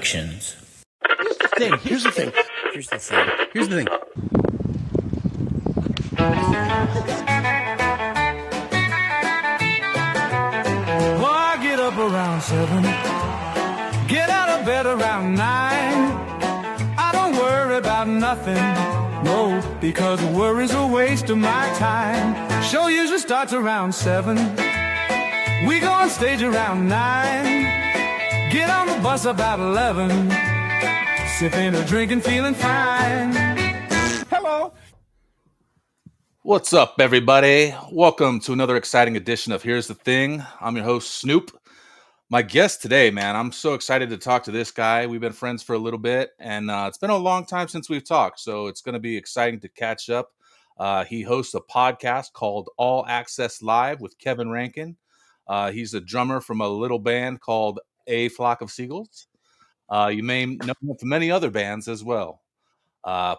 directions. Here's the thing. Well, I get up around 7, get out of bed around 9. I don't worry about nothing, no, because worry's a waste of my time. Show usually starts around 7, we go on stage around 9. Get on the bus about 11, sipping a drink and feeling fine. Hello. What's up, everybody? Welcome to another exciting edition of Here's the Thing. I'm your host, Snoop. My guest today, man, I'm so excited to talk to this guy. We've been friends for a little bit, and it's been a long time since we've talked, so it's going to be exciting to catch up. He hosts a podcast called All Access Live with Kevin Rankin. He's a drummer from a little band called A Flock of Seagulls. You may know him from many other bands as well.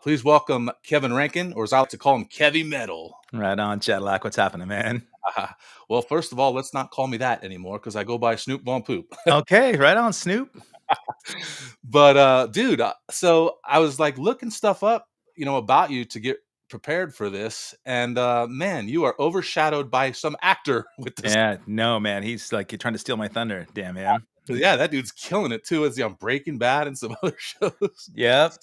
Please welcome Kevin Rankin, or as I like to call him, Kevy Metal. Right on, Chatlack. What's happening, man? Well, first of all, let's not call me that anymore because I go by Snoop Von Poop. Okay, right on, Snoop. But dude, so I was like looking stuff up, about you to get prepared for this, and man, you are overshadowed by some actor with this. Yeah, no, man. He's like trying to steal my thunder. Damn, man. Yeah, that dude's killing it too. Is he on Breaking Bad and some other shows? Yep.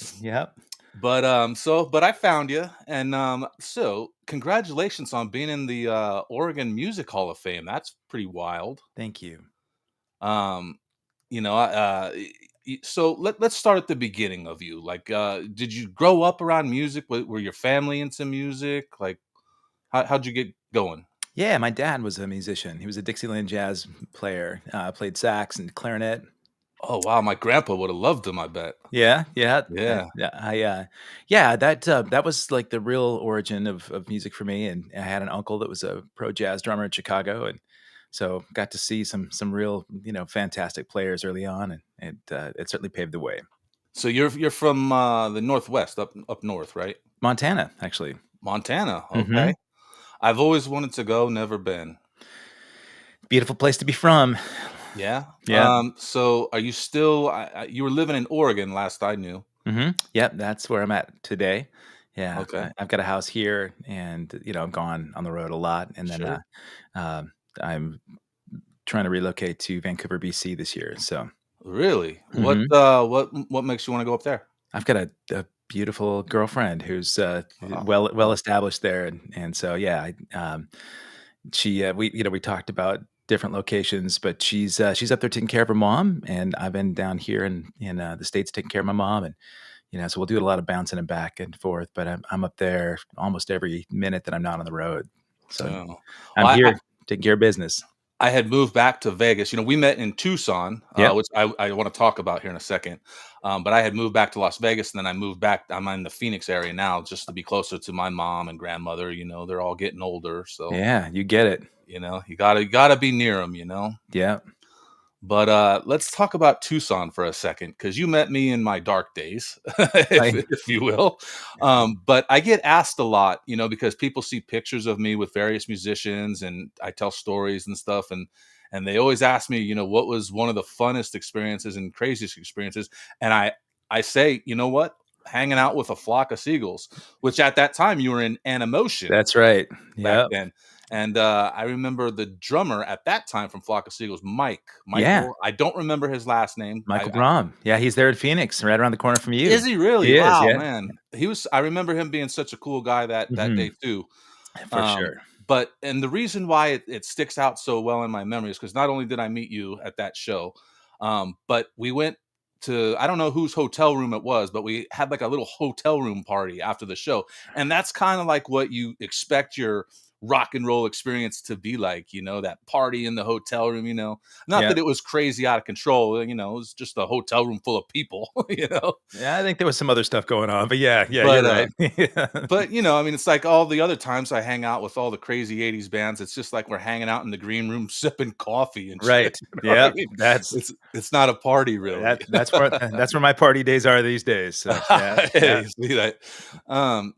But I found you, and so congratulations on being in the Oregon Music Hall of Fame. That's pretty wild. Thank you. So let's start at the beginning of you. Like, did you grow up around music? Were your family into music? Like, how'd you get going? Yeah, my dad was a musician. He was a Dixieland jazz player. Played sax and clarinet. Oh wow, my grandpa would have loved him. I bet. Yeah. That was like the real origin of music for me. And I had an uncle that was a pro jazz drummer in Chicago, and so got to see some real fantastic players early on, and it certainly paved the way. So you're from the Northwest, up north, right? Montana, actually. Montana, okay. I've always wanted to go, never been. Beautiful place to be from. Yeah. Yeah. So are you still? You were living in Oregon last I knew. Yep, that's where I'm at today. Yeah. Okay. I've got a house here, and I've gone on the road a lot, and then Sure. I'm trying to relocate to Vancouver, BC this year. So really, what makes you want to go up there? I've got a beautiful girlfriend who's Wow. well established there, and so yeah, we talked about different locations, but she's up there taking care of her mom, and I've been down here in the States taking care of my mom, and so we'll do a lot of bouncing and back and forth. But I'm up there almost every minute that I'm not on the road, so I'm here taking care of business. I had moved back to Vegas. We met in Tucson, which I want to talk about here in a second. But I had moved back to Las Vegas, and then I moved back. I'm in the Phoenix area now, just to be closer to my mom and grandmother. They're all getting older, so yeah, you get it. You gotta be near them. Yeah. But let's talk about Tucson for a second, because you met me in my dark days, if you will. But I get asked a lot, because people see pictures of me with various musicians, and I tell stories and stuff, and they always ask me, what was one of the funnest experiences and craziest experiences, and I say, you know what? Hanging out with a flock of seagulls, which at that time you were in Animotion. That's right. Back then. And I remember the drummer at that time from Flock of Seagulls, Michael. Yeah. I don't remember his last name. Michael Brom. Yeah, he's there in Phoenix, right around the corner from you. Is he really? He Wow, is, yeah. Man. I remember him being such a cool guy that day too. For sure. And the reason why it sticks out so well in my memory is because not only did I meet you at that show, but we went to, I don't know whose hotel room it was, but we had like a little hotel room party after the show. And that's kind of like what you expect your rock and roll experience to be like, that party in the hotel room, not that it was crazy out of control, it was just a hotel room full of people, Yeah, I think there was some other stuff going on, but yeah, you're right. But it's like all the other times I hang out with all the crazy 80s bands, it's just like we're hanging out in the green room sipping coffee and right. shit, Yeah, it's not a party really. That's where my party days are these days. So, yeah. See that.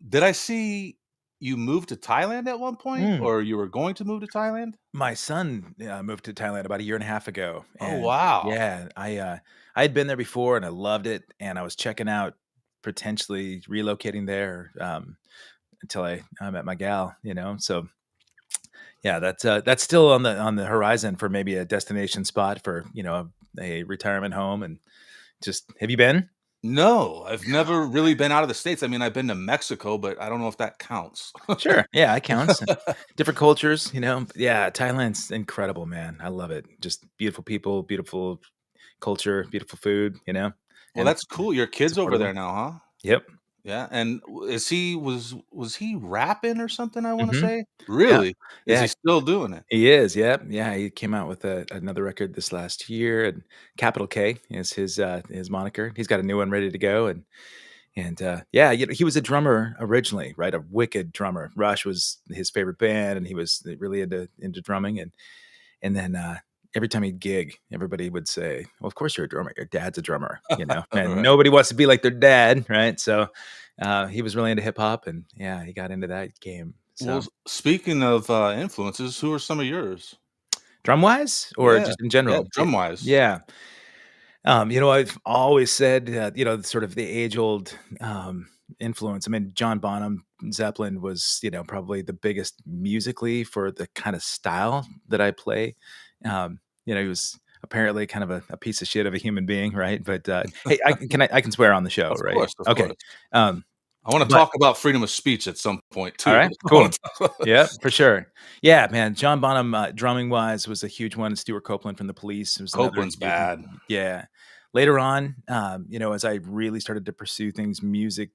Did I see you moved to Thailand at one point, Mm. or you were going to move to Thailand? My son, moved to Thailand about a year and a half ago, Oh, and wow. yeah, I had been there before and I loved it, and I was checking out potentially relocating there, until I met my gal, so yeah, that's still on the horizon for maybe a destination spot for, a retirement home and just have you been? No, I've never really been out of the States. I mean, I've been to Mexico, but I don't know if that counts. Sure, yeah, it counts, and different cultures, yeah, Thailand's incredible, man, I love it, just beautiful people, beautiful culture, beautiful food, Well, and that's cool. Your it's kid's over affordable. there now, huh? Yep. Yeah, and was he rapping or something, I wanna Mhm. say? Yeah. Really? Is Yeah, he still doing it? he is, yep, yeah, he came out with another record this last year, and Capital K is his moniker. He's got a new one ready to go, and yeah, he was a drummer originally, right? A wicked drummer. Rush was his favorite band, and he was really into drumming, and then, every time he'd gig, everybody would say, "Well, of course you're a drummer. Your dad's a drummer," and Alright. nobody wants to be like their dad, right? So, he was really into hip hop, and yeah, he got into that game. Well, So, speaking of, influences, who are some of yours? drum wise, or Yeah. just in Yeah, general? drum-wise. Yeah. I've always said, sort of the age old influence. I mean, John Bonham, Zeppelin was, probably the biggest musically for the kind of style that I play. He was apparently kind of a piece of shit of a human being, right? But hey, I can swear on the show, Of right? course, of Okay. course. Um, I wanna but talk about freedom of speech at some point all too. right, I wanna cool. talk Yeah, for sure. Yeah, man, John Bonham, drumming wise, was a huge one. Stuart Copeland from the Police was another. Copeland's bad. Yeah. Later on, as I really started to pursue things music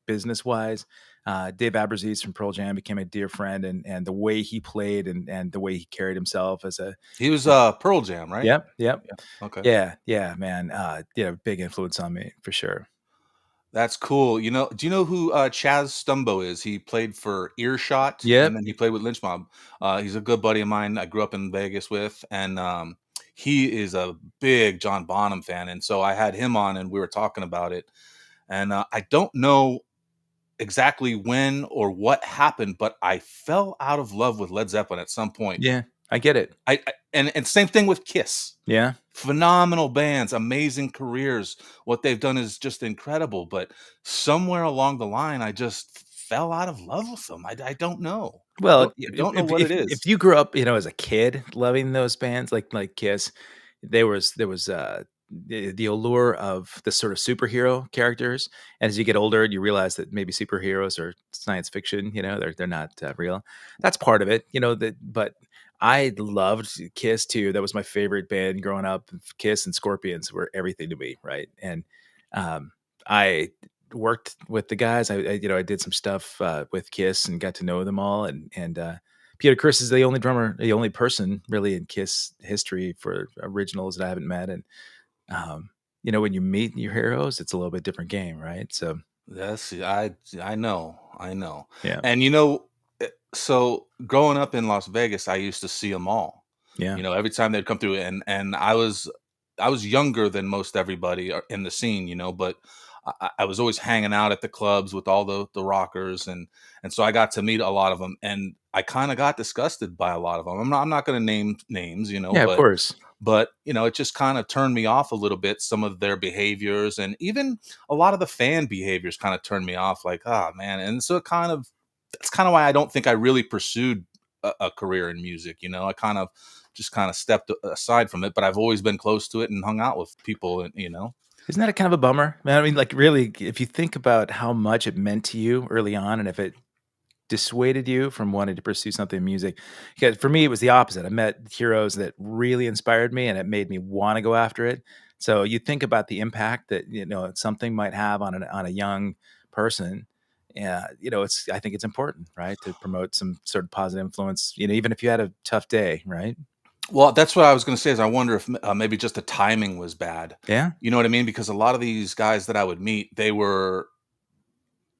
business wise, Dave Aberzees from Pearl Jam became a dear friend, and the way he played and the way he carried himself as a. He was, Pearl Jam, right? Yep, yep, Yeah, okay. yeah, yeah, man. Big influence on me for sure. That's cool. Do you know who, Chaz Stumbo is? He played for Earshot, and Yep. then he played with Lynch Mob. He's a good buddy of mine I grew up in Vegas with, and, he is a big John Bonham fan, and so I had him on, and we were talking about it, and, I don't know exactly when or what happened, but I fell out of love with Led Zeppelin at some point. Yeah, I get it. And same thing with Kiss. Yeah. Phenomenal bands, amazing careers. What they've done is just incredible, but somewhere along the line, I just fell out of love with them. I don't know. Well, I don't know what it if is. you grew up, as a kid loving those bands like Kiss, there was the allure of the sort of superhero characters. And as you get older, you realize that maybe superheroes are science fiction. They're not real. That's part of it. But I loved Kiss too. That was my favorite band growing up. Kiss and Scorpions were everything to me, right? And I worked with the guys. I did some stuff with Kiss and got to know them all. And Peter Criss is the only drummer, the only person really in Kiss history for originals that I haven't met. And when you meet your heroes, it's a little bit different game, right? So Yes, I know, I know. yeah, And so growing up in Las Vegas, I used to see them all. yeah, Every time they'd come through, and I was younger than most everybody in the scene, but I was always hanging out at the clubs with all the rockers, and so I got to meet a lot of them, and I kind of got disgusted by a lot of them. I'm not going to name names, yeah. Of course, but it just kind of turned me off a little bit. Some of their behaviors, and even a lot of the fan behaviors, kind of turned me off. Like, oh man, and so that's kind of why I don't think I really pursued a career in music. I kind of stepped aside from it, but I've always been close to it and hung out with people, and. isn't that a kind of a bummer, man? I mean, like, really, if you think about how much it meant to you early on, and if it dissuaded you from wanting to pursue something in music? Because for me, it was the opposite. I met heroes that really inspired me, and it made me want to go after it. So you think about the impact that something might have on a young person. Yeah, I think it's important, right, to promote some sort of positive influence. Even if you had a tough day, right? Well, that's what I was gonna say is I wonder if maybe just the timing was bad. Yeah, You know what I mean? Because a lot of these guys that I would meet, they were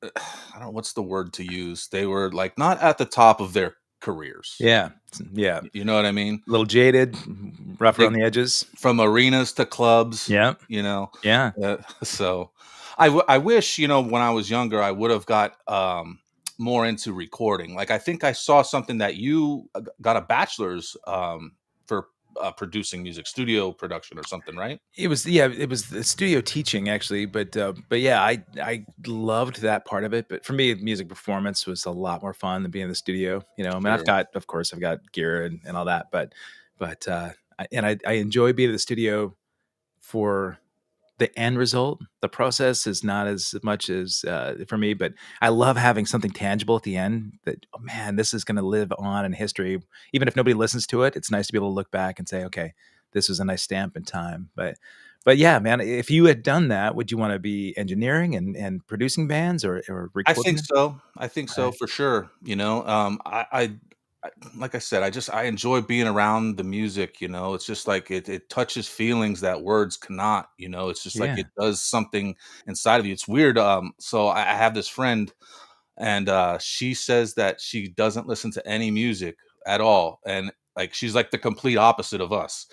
I don't know what's the word to use. They were like not at the top of their careers. yeah, yeah. You know what I mean? A little jaded, rough They around the edges. from arenas to clubs, Yeah, you know. yeah. So I wish, when I was younger I would have got more into recording. Like, I think I saw something that you got a bachelor's for producing music, studio production or something, right? It was yeah, it was the studio teaching actually, but yeah, I loved that part of it, but for me, music performance was a lot more fun than being in the studio, you know? I mean, Sure. of course, I've got gear and all that, but I enjoy being in the studio for the end result. The process is not as much as, for me, but I love having something tangible at the end that, "Oh, man, this is gonna live on in history." Even if nobody listens to it, it's nice to be able to look back and say, "Okay, this was a nice stamp in time." But yeah, man, if you had done that, would you wanna be engineering and producing bands or I recording think them? so. I think so Right. for sure. Like I said, I enjoy being around the music. It's just like it touches feelings that words cannot. It's just like Yeah. it does something inside of you. It's weird. So I have this friend, and she says that she doesn't listen to any music at all, and like she's like the complete opposite of us.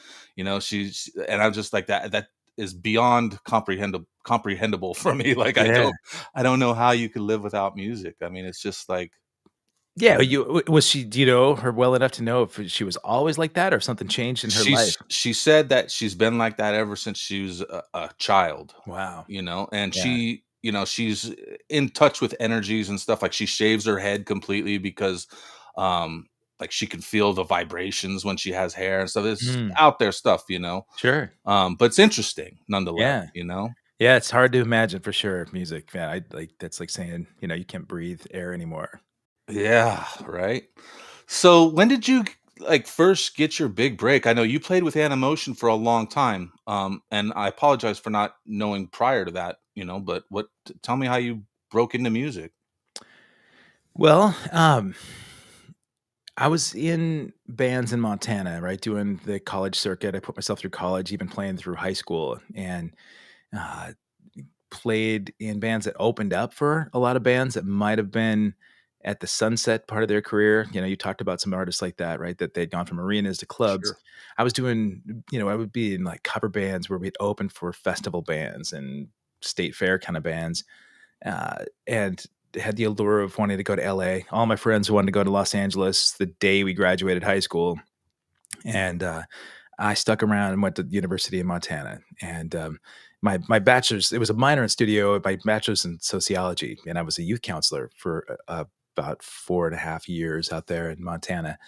She's and I'm just like that is beyond comprehensible for me. Like Yeah. I don't know how you could live without music. I mean, it's just like, Yeah, you know, was she, do you know her well enough to know if she was always like that or if something changed in her life? she said that she's been like that ever since she was a child, Wow. and Yeah. she's in touch with energies and stuff. Like, she shaves her head completely because um like she can feel the vibrations when she has hair and stuff. It's Mm, out there stuff. sure. But it's interesting nonetheless, Yeah. Yeah, it's hard to imagine for sure, music. Yeah, I like that's like saying, you can't breathe air anymore. Yeah, right. So when did you like first get your big break? I know you played with Animotion for a long time. And I apologize for not knowing prior to that, but tell me how you broke into music. Well, I was in bands in Montana, right, doing the college circuit. I put myself through college, even playing through high school, and uh, played in bands that opened up for a lot of bands that might have been at the sunset part of their career. You talked about some artists like that, right? That they'd gone from arenas to clubs. Sure. I was doing, I would be in like cover bands where we'd open for festival bands and state fair kind of bands, and had the allure of wanting to go to LA. All my friends wanted to go to Los Angeles the day we graduated high school, and I stuck around and went to the University of Montana. And my bachelor's, it was a minor in studio, my bachelor's in sociology, and I was a youth counselor for about 4.5 years out there in Montana.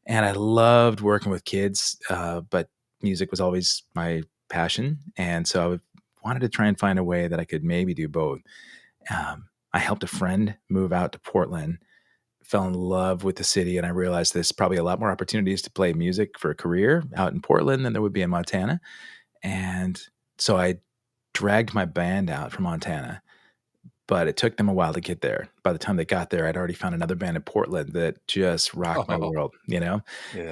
And I loved working with kids, but music was always my passion, and so wanted to try and find a way that I could maybe do both. I helped a friend move out to Portland, fell in love with the city, and I realized there's probably a lot more opportunities to play music for a career out in Portland than there would be in Montana. And so I dragged my band out from Montana, but it took them a while to get there. By the time they got there, I'd already found another band in Portland that just rocked my Oh, world, yeah.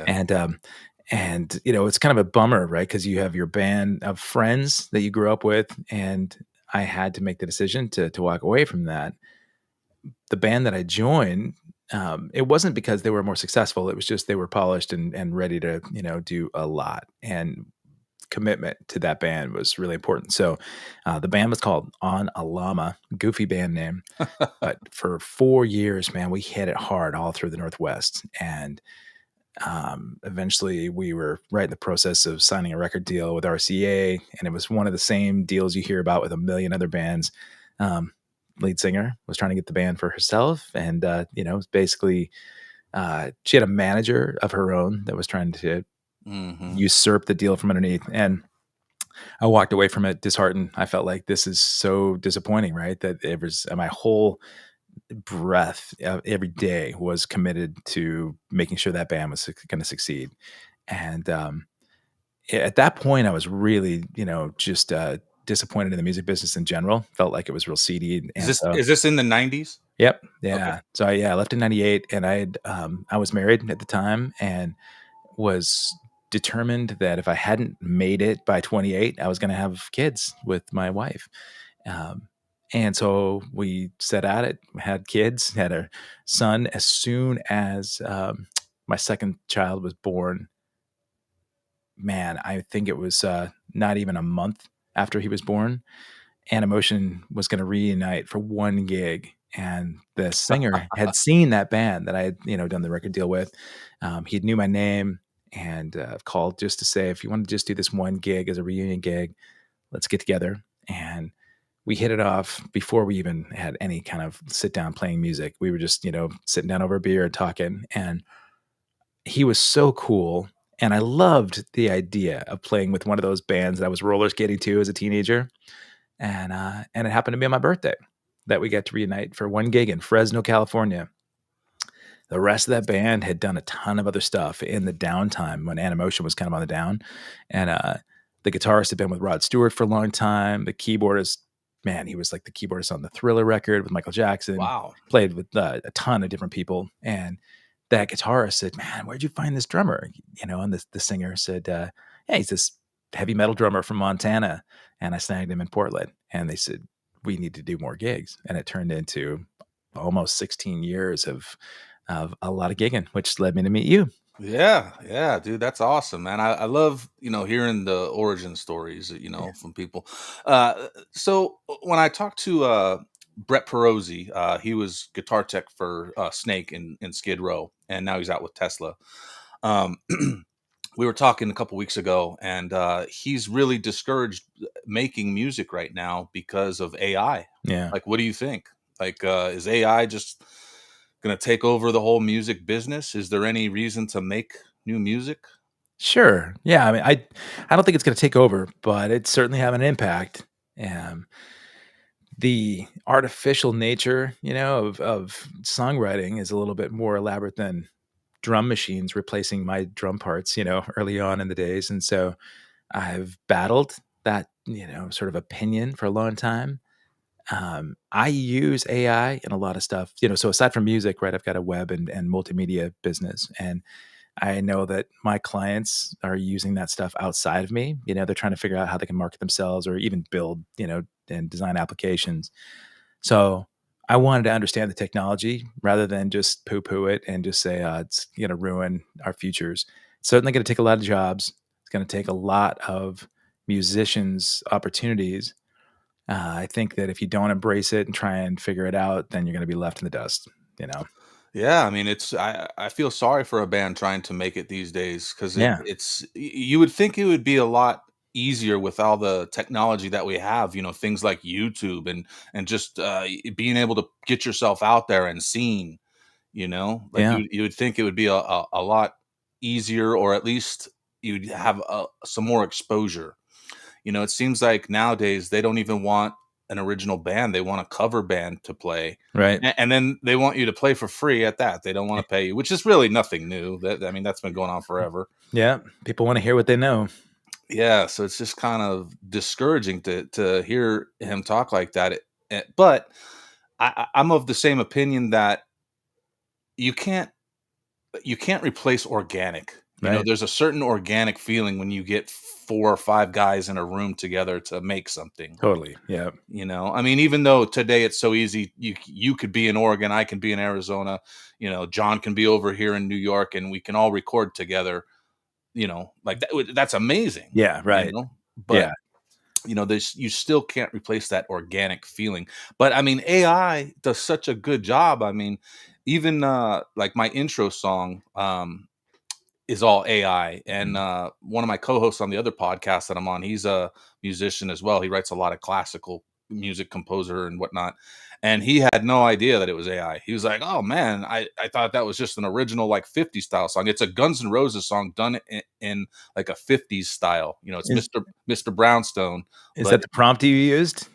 And it's kind of a bummer, right? Because you have your band of friends that you grew up with, and I had to make the decision to walk away from that. The band that I joined, it wasn't because they were more successful. It was just they were polished and ready to, do a lot. And commitment to that band was really important. So the band was called On a Llama, goofy band name. But for 4 years, man, we hit it hard all through the Northwest. And eventually we were right in the process of signing a record deal with RCA. And it was one of the same deals you hear about with a million other bands. Um, Lead singer was trying to get the band for herself. And, basically, she had a manager of her own that was trying to Hmm. usurp the deal from underneath. And I walked away from it disheartened. I felt like this is so disappointing, right? That it was my whole breath every day was committed to making sure that band was going to succeed. And at that point, I was really, just disappointed in the music business in general. Felt like it was real seedy, Is and this so is this in the 90s? yep, Okay. yeah. So I left in '98, and I was married at the time, and was determined that if I hadn't made it by 28, I was going to have kids with my wife. Um, and so we set at it, had kids, had a son. As soon as my second child was born, man, I think it was not even a month after he was born, Animotion was going to reunite for one gig. and the singer had seen that band that I had, done the record deal with. He knew my name and called just to say, if you want to just do this one gig as a reunion gig, let's get together. And we hit it off before we even had any kind of sit down playing music. We were just, sitting down over a beer and talking. And he was so cool. And I loved the idea of playing with one of those bands that I was roller skating to as a teenager. And it happened to be on my birthday that we got to reunite for one gig in Fresno, California. The rest of that band had done a ton of other stuff in the downtime when Animotion was kind of on the down, and, the guitarist had been with Rod Stewart for a long time. The keyboardist, man, he was like the keyboardist on the Thriller record with Michael Jackson, Wow. played with, a ton of different people, and that guitarist said, "Man, where'd you find this drummer?" And the singer said, "Hey, he's this heavy metal drummer from Montana," and I snagged him in Portland, and they said, "We need to do more gigs," and it turned into almost 16 years of a lot of gigging, which led me to meet you. Yeah, yeah, dude, that's awesome, man. I love, hearing the origin stories, Yeah. from people. So when I talked to Brett Perozzi, he was guitar tech for Snake in Skid Row, and now he's out with Tesla. Um, we were talking a couple weeks ago, and he's really discouraged making music right now because of AI. Yeah. Like, what do you think? Like, is AI just going to take over the whole music business? Is there any reason to make new music? Sure. Yeah, I mean, I don't think it's gonna take over, but it's certainly have an impact. Um, the artificial nature, of songwriting is a little bit more elaborate than drum machines replacing my drum parts, early on in the days, and so I've battled that, sort of opinion for a long time. I use AI in a lot of stuff, so aside from music, right, I've got a web and multimedia business, and I know that my clients are using that stuff outside of me. They're trying to figure out how they can market themselves or even build, and design applications. So I wanted to understand the technology rather than just poo poo it and just say, it's going to ruin our futures. It's certainly going to take a lot of jobs. It's going to take a lot of musicians' opportunities. I think that if you don't embrace it and try and figure it out, then you're going to be left in the dust, you know? Yeah, I mean, I feel sorry for a band trying to make it these days because Yeah. you would think it would be a lot easier with all the technology that we have, things like YouTube and just being able to get yourself out there and seen, like Yeah. you would think it would be a lot easier, or at least you'd have some more exposure. It seems like nowadays they don't even want an original band, they want a cover band to play, Right. and then they want you to play for free at that. They don't wanna pay you, which is really nothing new. I mean, that's been going on forever. Yeah. People want to hear what they know. Yeah, so it's just kind of discouraging to hear him talk like that. But I'm of the same opinion that you can't you can't replace organic. Right. There's a certain organic feeling when you get 4 or 5 guys in a room together to make something. Totally. Yeah. I mean, even though today it's so easy, you could be in Oregon, I can be in Arizona, John can be over here in New York, and we can all record together. Like that's amazing. Yeah. Right. But Yeah. there's you still can't replace that organic feeling. But I mean, AI does such a good job. I mean, even like my intro song, is all AI. And Mm. one of my co-hosts on the other podcast that I'm on, he's a musician as well. He writes a lot of classical music, composer and whatnot. And he had no idea that it was AI. He was like, "Oh man, I thought that was just an original like 50s style song. It's a Guns N' Roses song done in like a 50s style. It's Is Mr. Brownstone." is But that the prompt you used?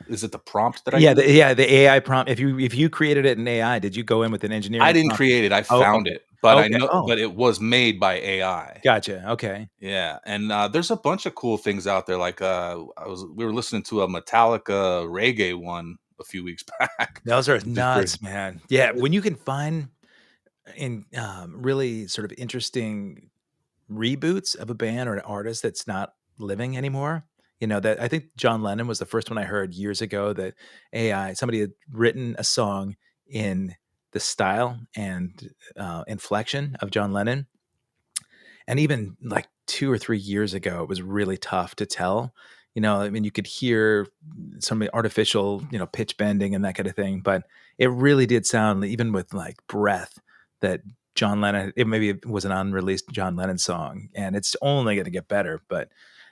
is it the prompt that I Yeah. use? The AI prompt. If you created it in AI, did you go in with an I engineering didn't prompt? create it. I Oh, found okay. it, but I Okay. know, Oh, but it was made by AI. gotcha. Okay. Yeah, and there's a bunch of cool things out there. Like we were listening to a Metallica reggae one a few weeks back, Those are which is pretty. nuts, man. Yeah. When you can find in really sort of interesting reboots of a band or an artist that's not living anymore. That I think John Lennon was the first one I heard years ago that somebody had written a song in the style and inflection of John Lennon. And even like 2 or 3 years ago, it was really tough to tell. I mean, you could hear some of the artificial, pitch bending and that kind of thing, but it really did sound, even with like breath, that John Lennon, maybe it was an unreleased John Lennon song, and it's only going to get better. But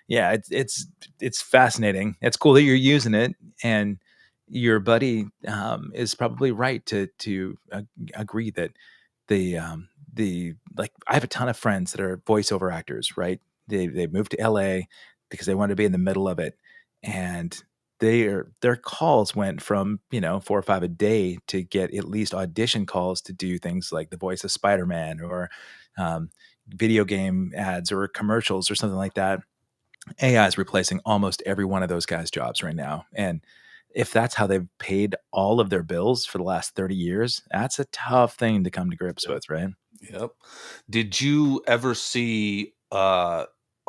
yeah, it's fascinating. It's cool that you're using it, and your buddy is probably right to agree that the like, I have a ton of friends that are voiceover actors, right? They moved to LA because they wanted to be in the middle of it, and their calls went from 4 or 5 a day to get at least audition calls to do things like the voice of Spider-Man, or um, video game ads or commercials or something like that. AI is replacing almost every one of those guys' jobs right now, and if that's how they've paid all of their bills for the last 30 years, that's a tough thing to come to grips Yep. with, right? Yep. Did you ever see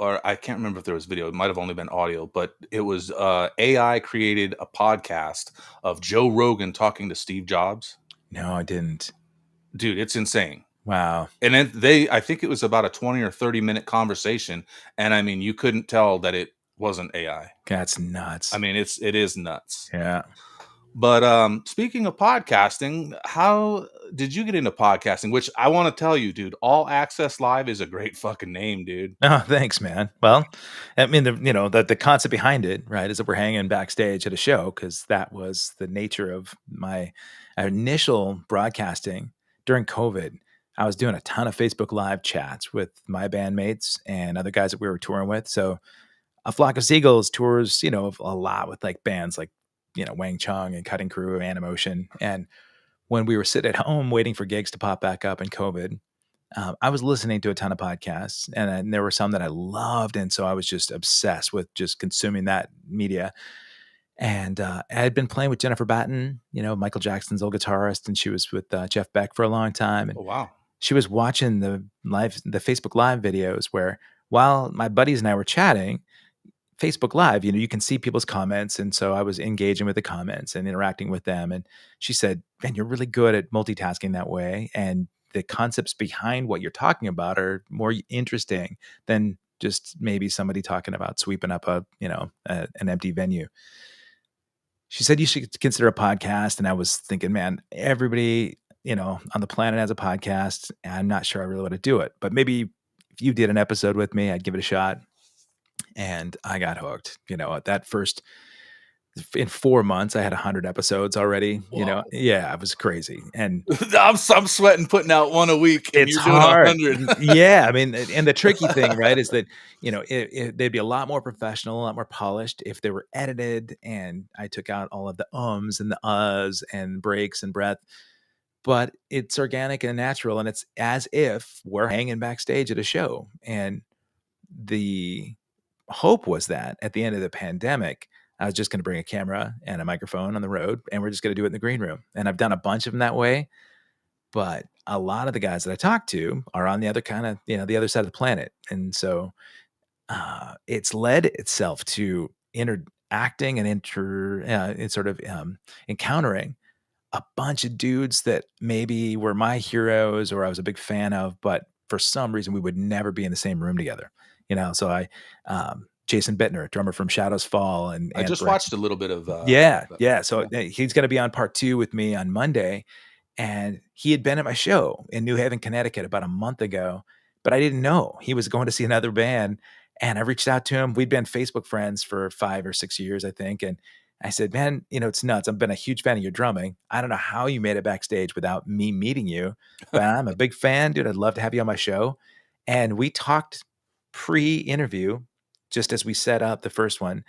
or I can't remember if there was video, it might have only been audio, but it was AI created a podcast of Joe Rogan talking to Steve Jobs. No, I didn't. Dude, it's insane. Wow. And then I think it was about a 20 or 30-minute conversation, and I mean, you couldn't tell that it wasn't AI. That's I nuts. mean, it is nuts. Yeah. But speaking of podcasting, how did you get into podcasting? Which I want to tell you, dude, All Access Live is a great fucking name, dude. Oh, thanks, man. Well, I mean, the concept behind it, right, is that we're hanging backstage at a show, because that was the nature of my initial broadcasting during COVID. I was doing a ton of Facebook Live chats with my bandmates and other guys that we were touring with. So, a Flock of Seagulls tours, a lot with like bands like, Wang Chung and Cutting Crew, Animotion. And when we were sitting at home waiting for gigs to pop back up in COVID, I was listening to a ton of podcasts, and there were some that I loved, and so I was just obsessed with just consuming that media. And I had been playing with Jennifer Batten, Michael Jackson's old guitarist, and she was with Jeff Beck for a long time. And Oh wow. she was watching the Facebook Live videos, where while my buddies and I were chatting, Facebook Live, you can see people's comments. And so I was engaging with the comments and interacting with them. And she said, "Man, you're really good at multitasking that way. And the concepts behind what you're talking about are more interesting than just maybe somebody talking about sweeping up an empty venue." She said, "You should consider a podcast." And I was thinking, man, everybody, on the planet has a podcast. And I'm not sure I really want to do it, but maybe if you did an episode with me, I'd give it a shot. And I got hooked. At that first, in 4 months, I had 100 episodes already. Whoa. Yeah, it was crazy, and I'm sweating putting out one a week, and it's you're doing hard. 100. Yeah, I mean, and the tricky thing, right, is that they'd be a lot more professional, a lot more polished if they were edited, and I took out all of the ums and the uhs and breaks and breath. But it's organic and natural, and it's as if we're hanging backstage at a show. And the hope was that at the end of the pandemic, I was just going to bring a camera and a microphone on the road, and we're just going to do it in the green room. And I've done a bunch of them that way. But a lot of the guys that I talk to are on the other the other side of the planet. And so it's led itself to interacting and it's sort of encountering a bunch of dudes that maybe were my heroes or I was a big fan of, but for some reason we would never be in the same room together. So Jason Bittner, drummer from Shadows Fall, I and just watched a little bit of yeah, that. yeah. So Yeah. he's going to be on part 2 with me on Monday, and he had been at my show in New Haven, Connecticut about a month ago, but I didn't know he was going to see another band. And I reached out to him. We'd been Facebook friends for 5 or 6 years, I think. And I said, "Man, it's nuts. I've been a huge fan of your drumming. I don't know how you made it backstage without me meeting you, but I'm a big fan, dude. I'd love to have you on my show." And we talked pre-interview, just as we set up the first one,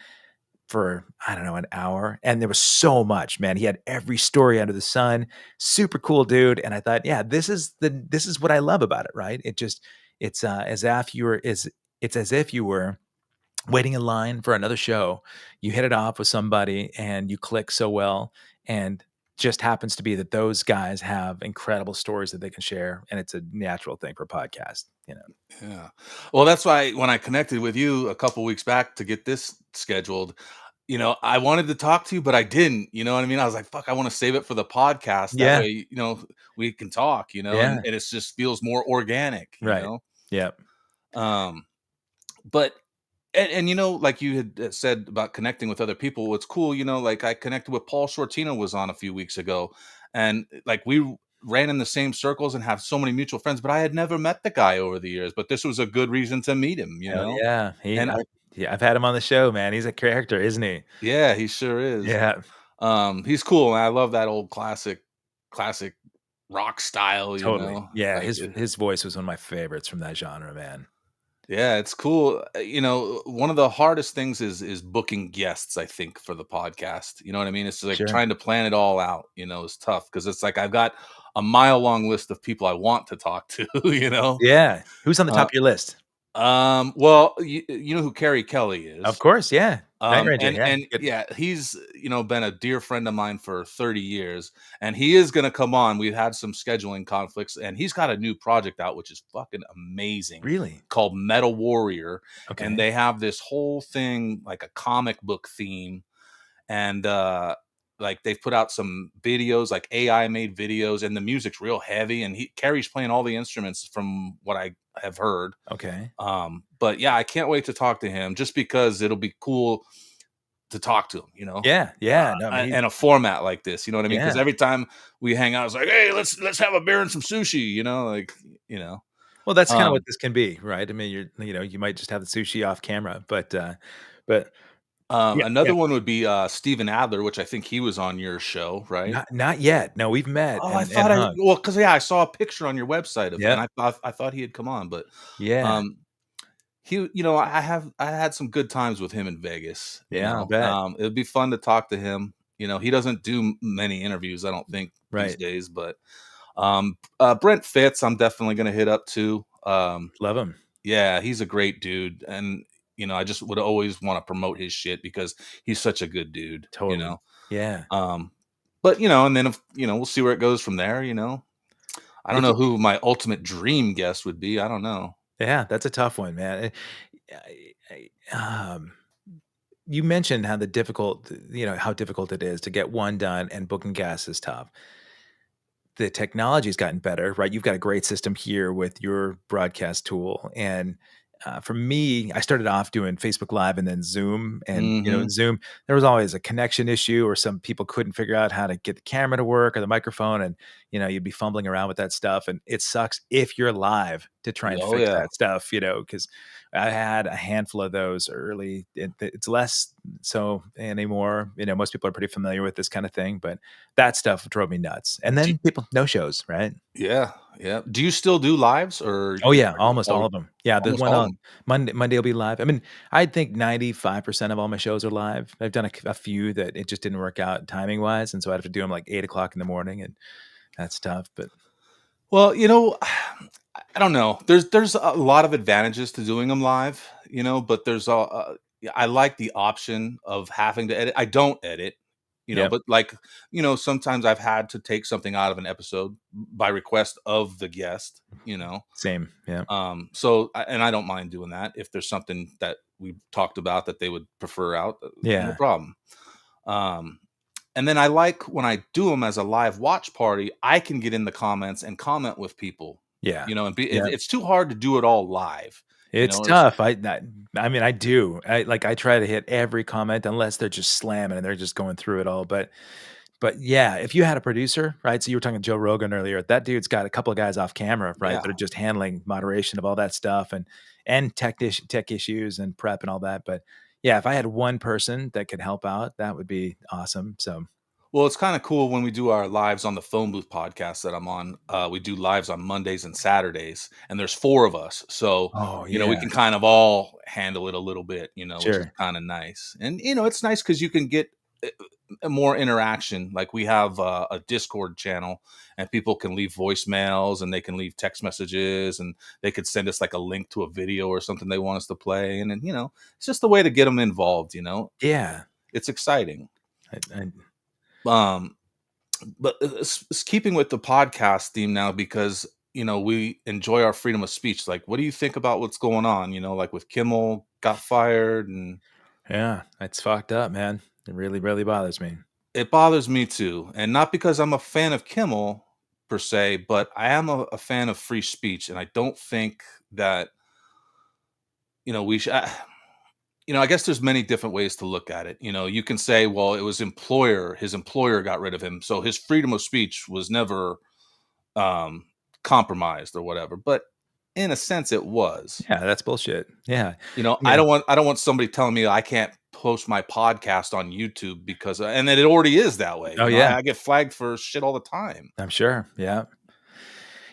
for, I don't know, an hour. And there was so much, man. He had every story under the sun. Super cool dude. And I thought, yeah, this is what I love about it, right? It's it's as if you were waiting in line for another show. You hit it off with somebody and you click so well. And just happens to be that those guys have incredible stories that they can share. And it's a natural thing for a podcast. Yeah. Well, that's why when I connected with you a couple weeks back to get this scheduled, I wanted to talk to you, but I didn't. You know what I mean? I was like, fuck, I want to save it for the podcast. That Yeah. way, we can talk, Yeah. and it just feels more organic, Right. Yeah. Um, but And you know, like you had said about connecting with other people, it's cool. You know, like I connected with Paul Sortino was on a few weeks ago, and like we ran in the same circles and have so many mutual friends. But I had never met the guy over the years. But this was a good reason to meet him. You Hell know, yeah. and Yeah, I've had him on the show, man. He's a character, isn't he? yeah, he sure is. Yeah, He's cool, and I love that old classic rock style. You totally. know, Yeah, like his voice was one of my favorites from that genre, man. yeah, it's cool. You know, one of the hardest things is booking guests, I think, for the podcast. You know what I mean? It's like Sure. trying to plan it all out, you know, is tough because it's like I've got a mile long list of people I want to talk to, you know? Yeah. Who's on the top Uh, of your list? well, you know who Carrie Kelly Of is. course, yeah. Night Ranger, yeah. And Good. yeah, he's, you know, been a dear friend of mine for 30 years, and he is gonna come on. We've had some scheduling conflicts, and he's got a new project out, which is fucking amazing, Really? called Metal Warrior, and Okay. they have this whole thing like a comic book theme, and, like, they've put out some videos, like AI made videos, and the music's real heavy, and he Carrie's playing all the instruments from what I have heard. Okay. But yeah, I can't wait to talk to him just because it'll be cool to talk to him, you know, Yeah, yeah. No, I mean, and a format like this, you know what I mean? Because yeah. every time we hang out, it's like, hey, let's have a beer and some sushi, you know, like you know. Well, that's kinda what Um, this can be, right? I mean, you might just have the sushi off camera, but yeah, yeah. Another one would be Steven Adler, which I think he was on your show, right? Not yet. No, we've met Oh, I and thought I hung. well, because yeah, I saw a picture on your website of, and Yep. I thought he had come on, but Yeah. um, you know, I had some good times with him in Vegas. You Yeah, I'll know, bet. it would be fun to talk to him. You know, he doesn't do many interviews, I don't think these Right. days, but Brent Fitz, I'm definitely gonna hit up too. Love him. Yeah, he's a great dude, and you know, I just would always want to promote his shit because he's such a good dude. You Totally. know, Yeah. but you know, and then if you know, we'll see where it goes from there. You know, I don't If know you who my ultimate dream guest would be. I don't know. Yeah, that's a tough one, man. You mentioned how how difficult it is to get one done and booking guests is tough. The technology's gotten better, right? You've got a great system here with your broadcast tool, and, for me, I started off doing Facebook Live and then Zoom, and, Hmm. Zoom, there was always a connection issue or some people couldn't figure out how to get the camera to work or the microphone, and, you'd be fumbling around with that stuff, and it sucks if you're live to try and Oh fix yeah. that stuff, because I had a handful of those early. It's less so anymore, most people are pretty familiar with this kinda thing, but that stuff drove me nuts, and then people no shows, right? Yeah, yeah. Do you still do lives or Oh, yeah, are you almost all all of them. Yeah, the almost one all of on them? Monday will be live. I mean, I think 95% of all my shows are live. I've done a few that it just didn't work out timing-wise, and so I have to do them like 8 o'clock in the morning, and that's tough, but Well, you know, I don't know. There's a lot of advantages to doing them live, you know, but there's a yeah, I like the option of having to edit. I don't edit, you know, yep, but like, you know, sometimes I've had to take something out of an episode by request of the guest, you know. same, yeah. And I don't mind doing that if there's something that we talked about that they would prefer out, no Yeah, problem. Um, and then I like when I do them as a live watch party, I can get in the comments and comment with people, yeah, you know, and yeah. it's too hard to do it all live, you It's know. It's tough. I mean, I do. I try to hit every comment unless they're just slamming and they're just going through it all, but yeah, if you had a producer, right? So you were talking to Joe Rogan earlier. That dude's got a couple of guys off camera, right? yeah. That are just handling moderation of all that stuff and tech issues and prep and all that. But yeah, if I had one person that could help out, that would be awesome. So Well, it's kind of cool when we do our lives on the phone booth podcast that I'm on. We do lives on Mondays and Saturdays, and there's four of us, so oh you know we yeah, can kind of all handle it a little bit, you know, which is sure. kind of nice. And you know, it's nice because you can get more interaction. Like we have a Discord channel, and people can leave voicemails, and they can leave text messages, and they could send us like a link to a video or something they want us to play, and then you know, it's just a way to get them involved. You know, Yeah. it's exciting. I Um, but it's keeping with the podcast theme now because you know we enjoy our freedom of speech. Like, what do you think about what's going on? You know, like with Kimmel got fired, and yeah, it's fucked up, man. It really, really bothers me. it bothers me too. And not because I'm a fan of Kimmel per se, but I am a fan of free speech, and I don't think that you know we should. I guess there's many different ways to look at it. You can say, well, it was his employer got rid of him, so his freedom of speech was never um, compromised or whatever. But in a sense, it was. Yeah, that's bullshit. Yeah. I I mean, don't want somebody telling me I can't post my podcast on YouTube because, and then it already is that way. oh, yeah, I get flagged for shit all the time. I'm sure. Yeah.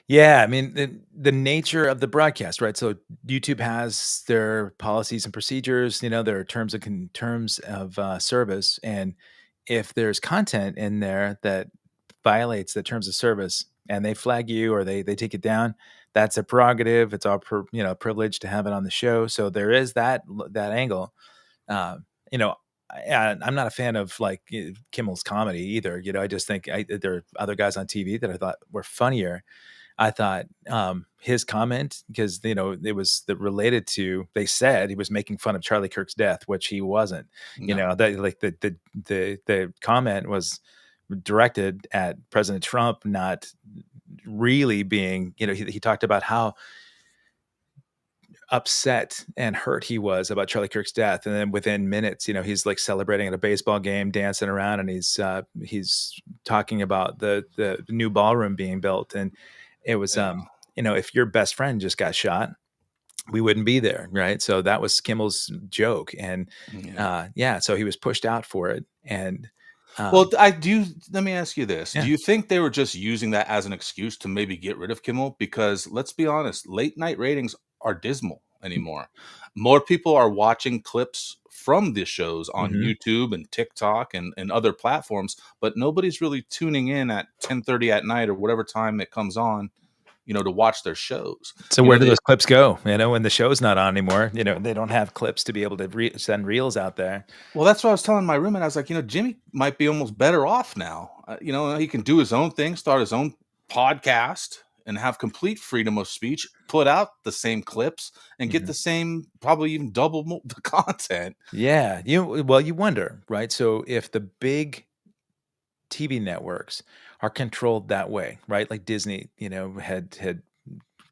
Yeah, I mean, the nature of the broadcast, right? So YouTube has their policies and procedures, their terms of service, and if there's content in there that violates the terms of service, and they flag you or they take it down, that's a prerogative. It's our privilege to have it on the show. So there is that angle. Uh, you know, I'm not a fan of like Kimmel's comedy either. I just think there are other guys on TV that I thought were funnier. I thought, his comment, because, it was related to, they said he was making fun of Charlie Kirk's death, which he wasn't. No. That like the comment was directed at President Trump, not really being, he talked about how upset and hurt he was about Charlie Kirk's death, and then within minutes, he's like celebrating at a baseball game, dancing around, and he's talking about the new ballroom being built, and it was, Yeah. if your best friend just got shot, we wouldn't be there, right? So that was Kimmel's joke, and Yeah. yeah, so he was pushed out for it, and Well, I do. Let me ask you this: do yeah, you think they were just using that as an excuse to maybe get rid of Kimmel? Because let's be honest, late night ratings are dismal anymore. More people are watching clips from the shows on mhm. YouTube and TikTok and other platforms, but nobody's really tuning in at 10:30 at night or whatever time it comes on, to watch their shows. So You where know, do they, those clips go? When the show's not on anymore, they don't have clips to be able to send reels out there. Well, that's what I was telling my roommate. I was like, Jimmy might be almost better off now. He can do his own thing, start his own podcast, and have complete freedom of speech. Put out the same clips and get Mhm. the same, probably even double the content. Yeah, you wonder, right? So if the big TV networks are controlled that way, right? Like Disney, had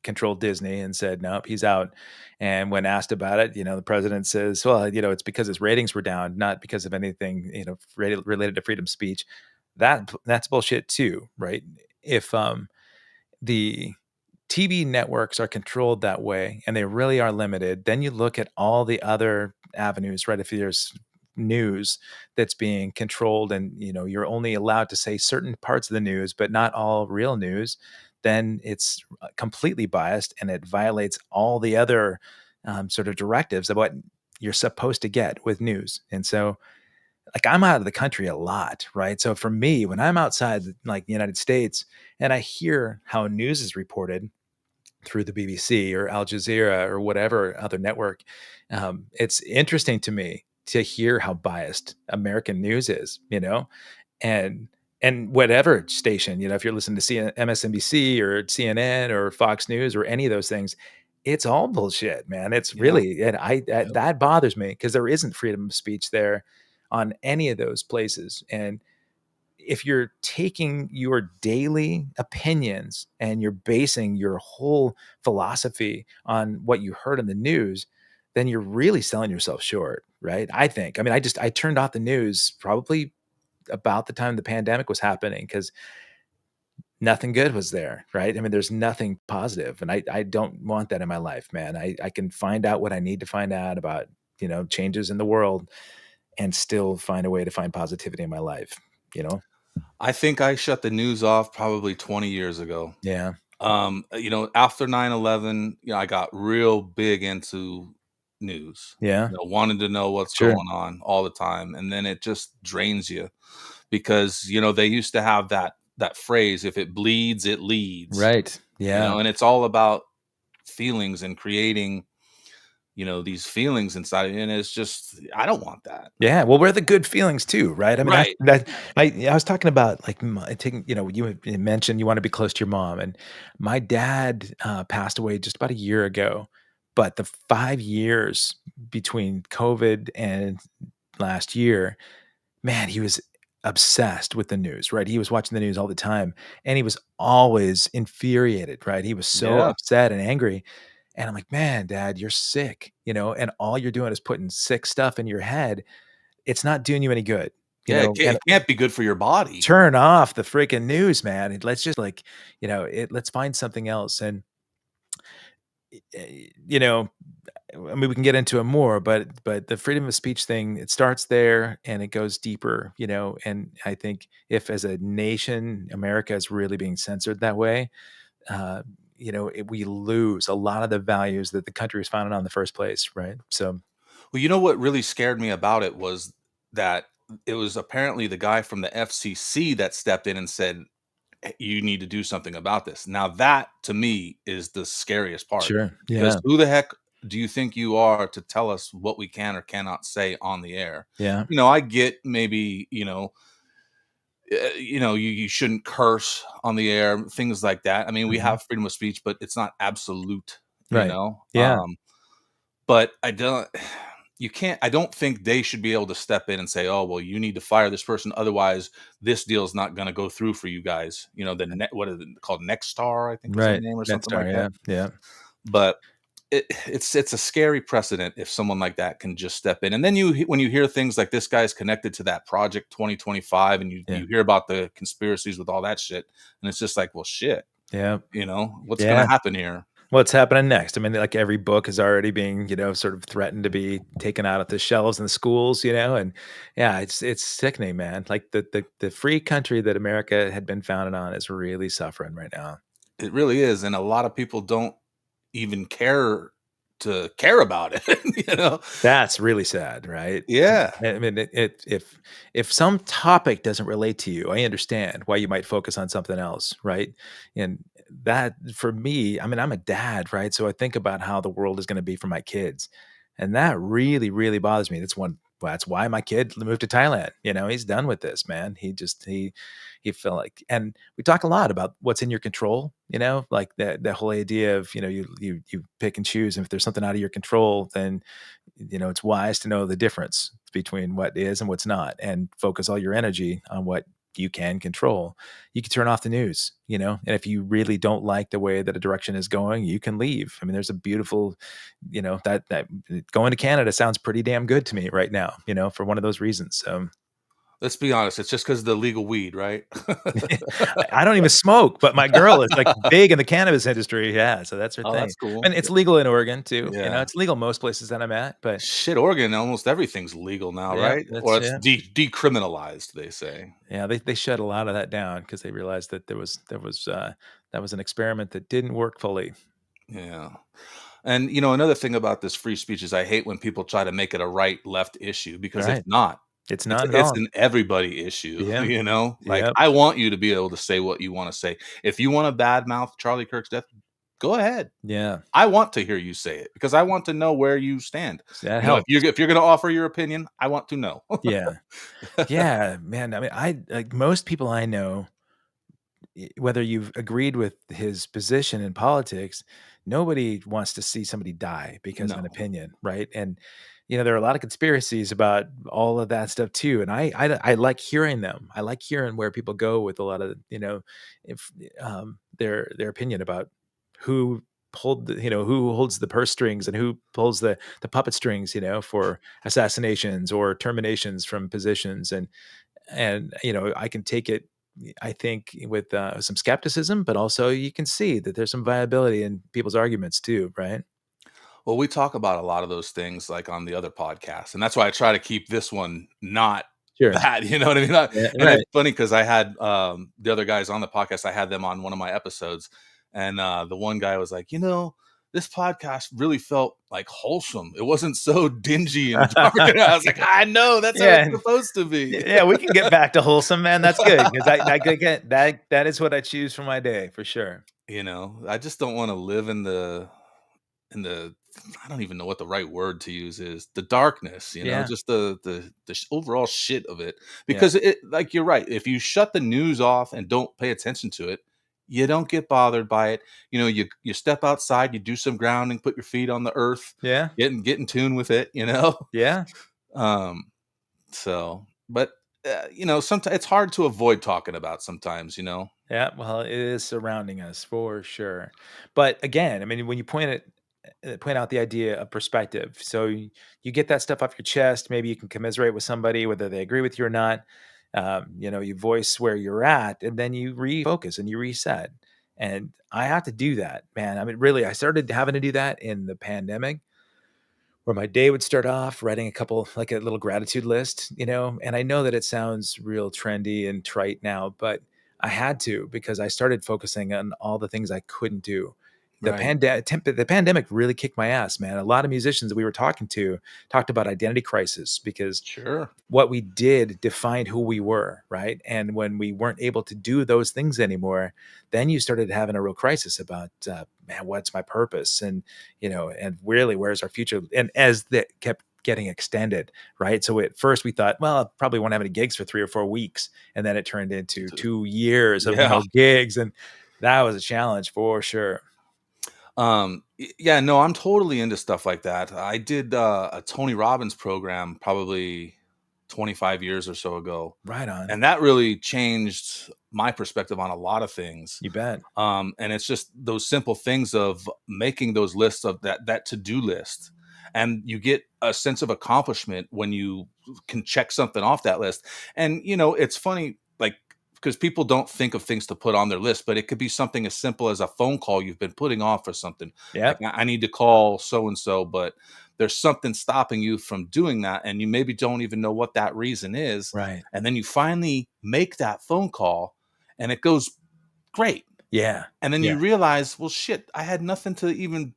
controlled Disney and said, "Nope, he's out." And when asked about it, the president says, "Well, it's because his ratings were down, not because of anything, related to freedom of speech." That's bullshit too, right? If the TV networks are controlled that way and they really are limited, then you look at all the other avenues, right? If there's news that's being controlled and you're only allowed to say certain parts of the news but not all real news, then it's completely biased and it violates all the other sort of directives of what you're supposed to get with news. And so, like, I'm out of the country a lot, right? So for me, when I'm outside like the United States and I hear how news is reported through the BBC or Al Jazeera or whatever other network, it's interesting to me to hear how biased American news is, and whatever station, if you're listening to MSNBC or CNN or Fox News or any of those things, it's all bullshit, man. It's Yeah. really, and Yep. that bothers me because there isn't freedom of speech there on any of those places. And if you're taking your daily opinions and you're basing your whole philosophy on what you heard in the news, then you're really selling yourself short, right? I think. I mean, I turned off the news probably about the time the pandemic was happening because nothing good was there, right? I mean, there's nothing positive, and I don't want that in my life, man. I can find out what I need to find out about, changes in the world and still find a way to find positivity in my life, you know? I think I shut the news off probably 20 years ago. Yeah. After 9/11, I got real big into news, Yeah. wanted to know what's Sure. going on all the time. And then it just drains you because, they used to have that phrase, if it bleeds, it leads, Right. Yeah. and it's all about feelings and creating, these feelings inside of you. And it's just, I don't want that. Yeah. Well, we're the good feelings too, right? I mean, Right. I was talking about like taking, you mentioned you want to be close to your mom, and my dad passed away just about a year ago, but the 5 years between COVID and last year, man, he was obsessed with the news, right? He was watching the news all the time and he was always infuriated, right? He was so Yeah. upset and angry. And I'm like, "Man, Dad, you're sick," and all you're doing is putting sick stuff in your head. It's not doing you any good, Yeah, and it can't be good for your body. turn off the freaking news, man, and let's just, like, let's find something else, and, eh, you know, I mean, we can get into it more, but the freedom of speech thing, it starts there and it goes deeper, and I think if as a nation, America is really being censored that way, uh, we lose a lot of the values that the country was founded on in the first place, right? So Well, you know what really scared me about it was that it was apparently the guy from the FCC that stepped in and said, you need to do something about this. Now that to me is the scariest part sure. because Yeah. who the heck do you think you are to tell us what we can or cannot say on the air? Yeah. I get maybe, you shouldn't curse on the air, things like that. I mean, we Mhm. have freedom of speech, but it's not absolute, you Right. know. Yeah. But I don't think they should be able to step in and say, "Oh, well, you need to fire this person, otherwise this deal is not going to go through for you guys." What is it called? Next Star, I think was the Right. name or That's something like that. yeah. Yeah. But it's a scary precedent if someone like that can just step in. And then when you hear things like this guy's connected to that Project 2025, and Yeah. you hear about the conspiracies with all that shit, and it's just like, well, shit, Yeah. what's going Yeah. to happen here? What's happening next? I mean, like every book is already being, sort of threatened to be taken out of the shelves in the schools, and yeah, it's sickening, man. Like the free country that America had been founded on is really suffering right now. It really is, and a lot of people don't even care to care about it, you know? That's really sad, right? Yeah. I mean, if some topic doesn't relate to you, I understand why you might focus on something else, right? And that for me, I mean, I'm a dad, right? So I think about how the world is going to be for my kids, and that really, really bothers me. That's why my kid moved to Thailand. He's done with this, man. He felt like, and we talk a lot about what's in your control. Like that whole idea of you pick and choose, and if there's something out of your control, then it's wise to know the difference between what is and what's not and focus all your energy on what you can control. You can turn off the news, and if you really don't like the way that a direction is going, you can leave. I mean, there's a beautiful, that going to Canada sounds pretty damn good to me right now, for one of those reasons. So Let's be honest, it's just 'cause of the legal weed, right? I don't even smoke, but my girl is like big in the cannabis industry. Yeah. So that's her Oh, thing. that's cool. And it's legal in Oregon too. Yeah. It's legal most places that I'm at, but Shit, Oregon, almost everything's legal now, yeah, right? Or that's, it's yeah. decriminalized, they say. Yeah, they shut a lot of that down because they realized that that was an experiment that didn't work fully. Yeah. And, another thing about this free speech is I hate when people try to make it a right left issue because it's Right. not. It's It's not at it's all. an everybody issue, Yeah. Like, Yep. I want you to be able to say what you wanna say. If you wanna badmouth Charlie Kirk's death, go ahead. Yeah. I want to hear you say it because I want to know where you stand. That If helps. you're gonna offer your opinion, I want to know. Yeah. Yeah, man, I mean, I like most people I know, whether you've agreed with his position in politics, nobody wants to see somebody die because of an No. opinion, right? And there are a lot of conspiracies about all of that stuff too, and I like hearing them. I like hearing where people go with a lot of if their opinion about who who holds the purse strings and who pulls the puppet strings, for assassinations or terminations from positions, and I can take it, I think, with some skepticism, but also you can see that there's some viability in people's arguments too, right? Well, we talk about a lot of those things, like, on the other podcasts, and that's why I try to keep this one not Sure. that, you know what I mean? Yeah, And it's right. funny because I had, the other guys on the podcast, I had them on one of my episodes, and, the one guy was like, this podcast really felt, like, wholesome. It wasn't so dingy and dark." And I was like, "I know, that's how it's Yeah, supposed to be." yeah, we can get back to wholesome, man. That's good because I get that is what I choose for my day for sure. I just don't wanna live in the I don't even know what the right word to use is, the darkness, Yeah, just the overall shit of it. yeah, Because it like you're right, if you shut the news off and don't pay attention to it, you don't get bothered by it. You step outside, you do some grounding, put your feet on the earth, yeah, get in tune with it. yeah, Um, but sometimes it's hard to avoid talking about sometimes. yeah. Well, it is surrounding us for sure. But again, I mean, when you point it point out the idea of perspective. So you get that stuff off your chest. Maybe you can commiserate with somebody, whether they agree with you or not. You voice where you're at, and then you refocus and you reset. And I have to do that, man. I mean, really, I started having to do that in the pandemic, where my day would start off writing like a little gratitude list, and I know that it sounds real trendy and trite now, but I had to because I started focusing on all the things I couldn't do. Right. The pandemic really kicked my ass, man. A lot of musicians that we were talking to talked about identity crisis because Sure. what we did defined who we were, right? And when we weren't able to do those things anymore, then you started having a real crisis about, man, what's my purpose? And really, where's our future? And as that kept getting extended, right? So at first we thought, well, I probably won't have any gigs for 3 or 4 weeks. And then it turned into 2 years of Yeah. no gigs. And that was a challenge for sure. Yeah, no, I'm totally into stuff like that. I did a Tony Robbins program probably 25 years or so ago, Right on. and that really changed my perspective on a lot of things. You bet. And it's just those simple things of making those lists of that to-do list. And you get a sense of accomplishment when you can check something off that list. And it's funny, like, because people don't think of things to put on their list, but it could be something as simple as a phone call you've been putting off or something. Like, Yep. I need to call so and so, but there's something stopping you from doing that, and you maybe don't even know what that reason is. Right. And then you finally make that phone call, and it goes great. Yeah. And then Yeah. you realize, well, shit, I had nothing to even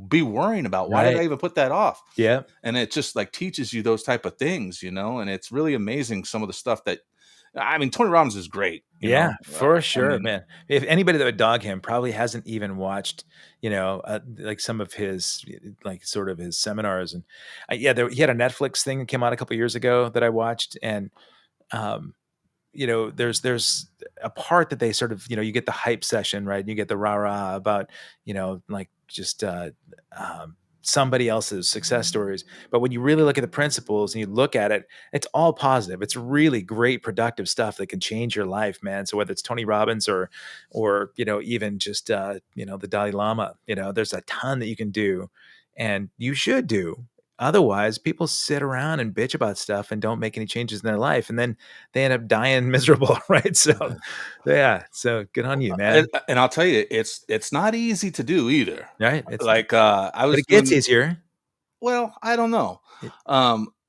be worrying about. Why did I Right. even put that off? Yep. And it just like teaches you those type of things, and it's really amazing some of the stuff that, I mean, Tony Robbins is great, Yeah, for I sure, mean, man. If anybody that would dog him probably hasn't even watched, like some of his, like sort of his seminars, and yeah, he had a Netflix thing that came out a couple years ago that I watched, and um, there's a part that they sort of, you get the hype session, right? And you get the rah rah about, like just somebody else's success stories. But when you really look at the principles and you look at it, it's all positive. It's really great, productive stuff that can change your life, man. So whether it's Tony Robbins or even just the Dalai Lama, there's a ton that you can do, and you should do. Otherwise, people sit around and bitch about stuff and don't make any changes in their life, and then they end up dying miserable, right? So, yeah, so good on you, man. and I'll tell you, it's not easy to do either. Right? It's Like, I but was it gets doing, easier. well, I don't know. It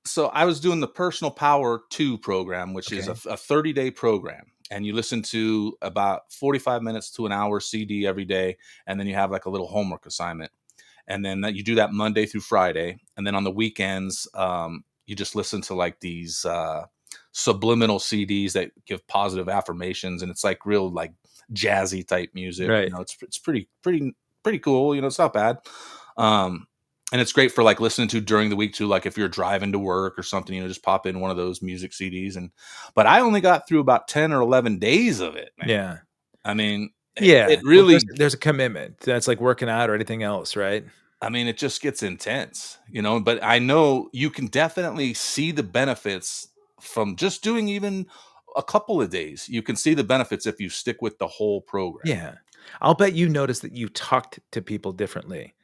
So I was doing the Personal Power 2 program, which is a Okay. 30-day program. And you listen to about 45 minutes to an hour CD every day. And then you have like a little homework assignment. And then you do that Monday through Friday. And then on the weekends, you just listen to like these subliminal CDs that give positive affirmations. And it's like real, like jazzy type music. Right. It's pretty cool. It's not bad. Um, and it's great for like listening to during the week too, like if you're driving to work or something, just pop in one of those music CDs. But I only got through about 10 or 11 days of it, man. Yeah. I mean, it Yeah. Well, there's really, there's a commitment. That's like working out or anything else, right? I mean, it just gets intense, but I know you can definitely see the benefits from just doing even a couple of days. You can see the benefits if you stick with the whole program. Yeah. I'll bet you notice that you talked to people differently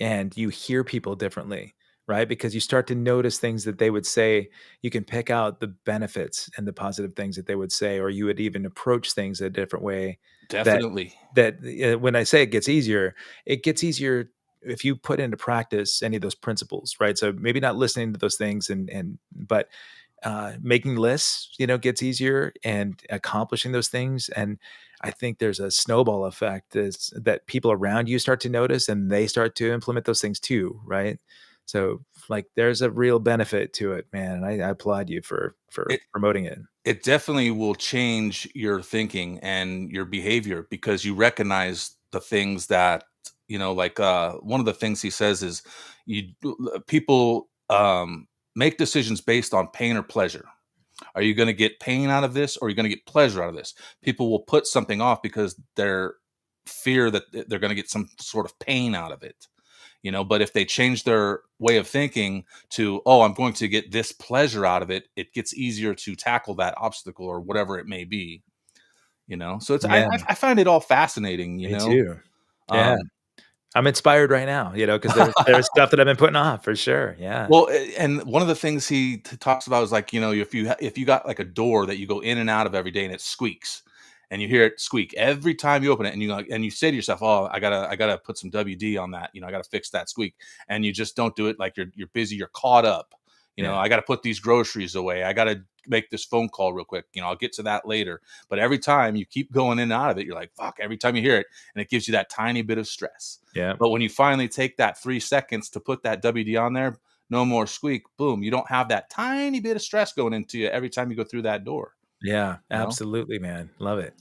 and you hear people differently, right? Because you start to notice things that they would say. You can pick out the benefits and the positive things that they would say, or you would even approach things a different way that Definitely. when I say it gets easier if you put into practice any of those principles, right? So maybe not listening to those things but making lists, gets easier and accomplishing those things. And I think there's a snowball effect is that people around you start to notice and they start to implement those things too, right? So like there's a real benefit to it, man. And I applaud you for It promoting it. it definitely will change your thinking and your behavior because you recognize the things that, like, one of the things he says is people make decisions based on pain or pleasure. Are you going to get pain out of this or are you going to get pleasure out of this? People will put something off because they're fear that they're going to get some sort of pain out of it. But if they change their way of thinking to, oh, I'm going to get this pleasure out of it, it gets easier to tackle that obstacle or whatever it may be. So it's, I, Yeah, I I find it all fascinating. me too. Yeah. Um, I'm inspired right now, because there's stuff that I've been putting off for sure, yeah. Well, and one of the things he talks about is like, if you got like a door that you go in and out of every day and it squeaks, and you hear it squeak every time you open it, and you say to yourself, "Oh, I gotta put some WD on that. I gotta fix that squeak," and you just don't do it. Like you're busy, you're caught up. Yeah, I got to put these groceries away. I got to make this phone call real quick. I'll get to that later. But every time you keep going in and out of it, you're like, fuck, every time you hear it, and it gives you that tiny bit of stress. yeah, But when you finally take that 3 seconds to put that WD on there, no more squeak, boom, you don't have that tiny bit of stress going into you every time you go through that door, yeah, you know? absolutely, man, love it.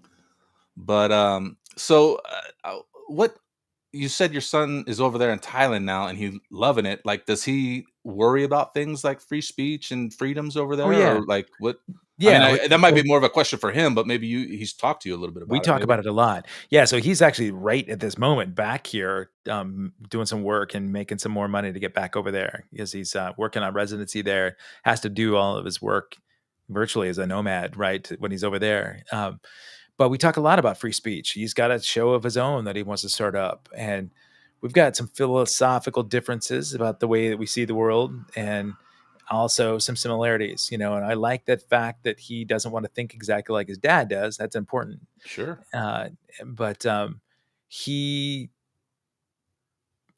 But so what you said your son is over there in Thailand now and he's loving it. Like, does he worry about things like free speech and freedoms over Oh, there, yeah, or like what? I mean, yeah, that might be well, more of a question for him, but maybe he's talked to you a little bit we about it, talk maybe. about it a lot. Yeah, so he's actually right at this moment back here, doing some work and making some more money to get back over there because he's, working on residency there, has to do all of his work virtually as a nomad, right, when he's over there, but we talk a lot about free speech. He's got a show of his own that he wants to start up, and we've got some philosophical differences about the way that we see the world, and also some similarities. And I like that fact that he doesn't want to think exactly like his dad does. That's important. Sure. Uh, but he